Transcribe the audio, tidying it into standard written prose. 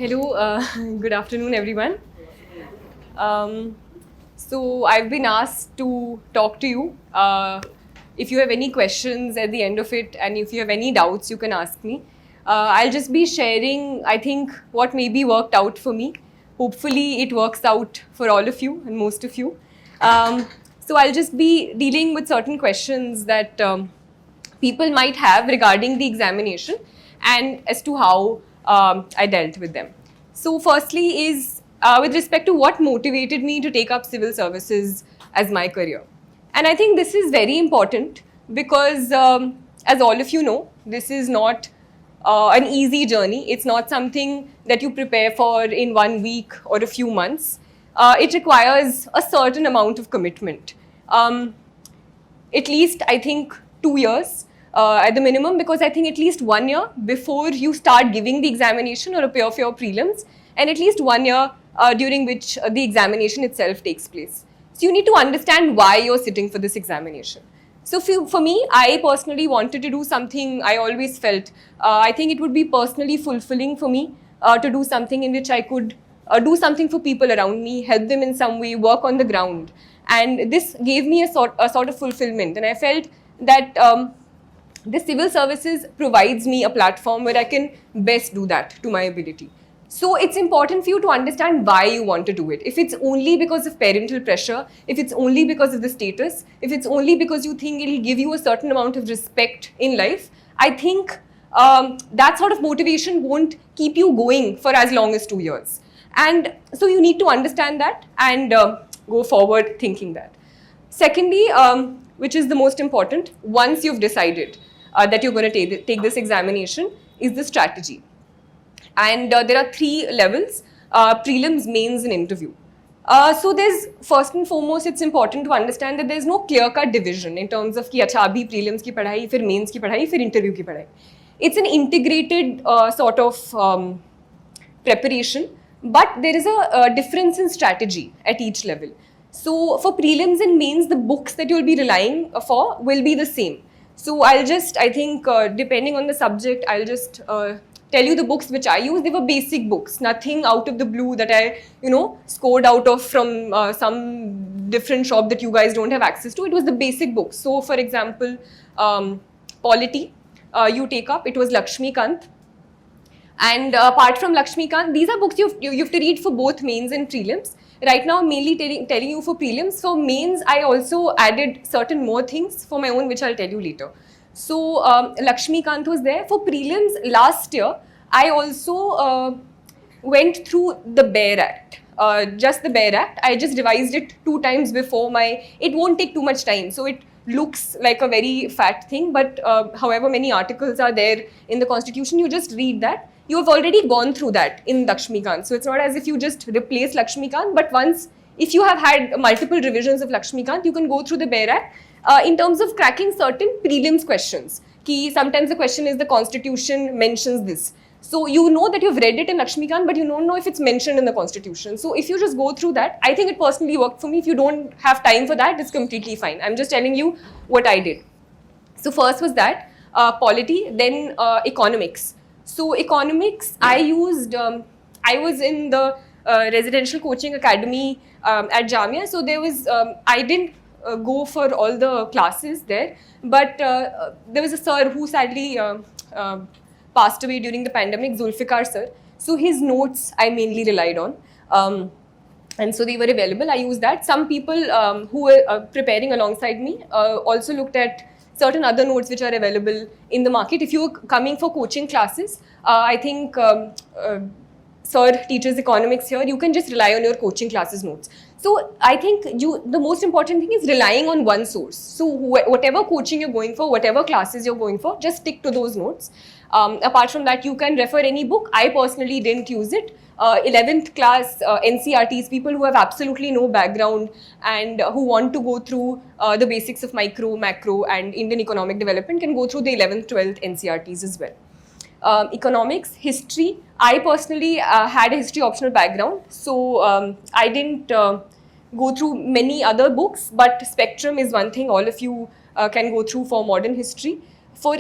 Hello, good afternoon, everyone. So I've been asked to talk to you. If you have any questions at the end of it, and if you have any doubts, you can ask me. I'll just be sharing, I think, what maybe worked out for me. Hopefully, it works out for all of you and most of you. So I'll just be dealing with certain questions that people might have regarding the examination and as to how I dealt with them. So firstly is with respect to what motivated me to take up civil services as my career. And I think this is very important because as all of you know, this is not an easy journey. It's not something that you prepare for in 1 week or a few months. It requires a certain amount of commitment. At least, I think, 2 years at the minimum, because I think at least 1 year before you start giving the examination or appear for your prelims, and at least 1 year during which the examination itself takes place. So you need to understand why you're sitting for this examination. So for me, I personally wanted to do something I always felt. I think it would be personally fulfilling for me to do something in which I could do something for people around me, help them in some way, work on the ground. And this gave me a sort of fulfillment. And I felt that the civil services provides me a platform where I can best do that to my ability. So it's important for you to understand why you want to do it. If it's only because of parental pressure, if it's only because of the status, if it's only because you think it'll give you a certain amount of respect in life, I think that sort of motivation won't keep you going for as long as 2 years. And so you need to understand that and go forward thinking that. Secondly, which is the most important, once you've decided that you're going to take this examination, is the strategy. And there are 3 levels, prelims, mains and interview. So there's, first and foremost, it's important to understand that there's no clear-cut division in terms of कि अच्छा अभी prelims की पढ़ाई, फिर mains की पढ़ाई, फिर interview की पढ़ाई. It's an integrated sort of preparation, but there is a difference in strategy at each level. So for prelims and mains, the books that you'll be relying for will be the same. So I'll just, I think, depending on the subject, I'll just tell you the books which I use. They were basic books, nothing out of the blue that I, scored out of from some different shop that you guys don't have access to. It was the basic books. So for example, polity, you take up, it was Lakshmikant. And apart from Lakshmikant, these are books you have to read for both mains and prelims. Right now, I'm mainly telling you for prelims. For mains, I also added certain more things for my own, which I'll tell you later. So, Lakshmikant was there. For prelims last year, I also went through the BARE Act. Just the BARE Act. I just revised it 2 times before it won't take too much time. So, it looks like a very fat thing, but however many articles are there in the constitution, you just read that. You have already gone through that in Lakshmikant. So it's not as if you just replace Lakshmikant, but once, if you have had multiple revisions of Lakshmikant, you can go through the BARE Act in terms of cracking certain prelims questions. Sometimes the question is the constitution mentions this. So you know that you've read it in Lakshmikant, but you don't know if it's mentioned in the constitution. So if you just go through that, I think it personally worked for me. If you don't have time for that, it's completely fine. I'm just telling you what I did. So first was that, polity, then economics. So economics, I used, I was in the residential coaching academy at Jamia. So there was, I didn't go for all the classes there, but there was a sir who sadly passed away during the pandemic, Zulfikar sir. So his notes I mainly relied on. And so they were available. I used that. Some people who were preparing alongside me also looked at certain other notes which are available in the market. If you're coming for coaching classes, I think sir teaches economics here, you can just rely on your coaching classes notes. So I think the most important thing is relying on one source. So whatever coaching you're going for, whatever classes you're going for, just stick to those notes. Apart from that, you can refer any book. I personally didn't use it. 11th class NCRTs, people who have absolutely no background and who want to go through the basics of micro, macro and Indian economic development can go through the 11th, 12th NCRTs as well. Economics, history, I personally had a history optional background, so I didn't go through many other books, but Spectrum is one thing all of you can go through for modern history. For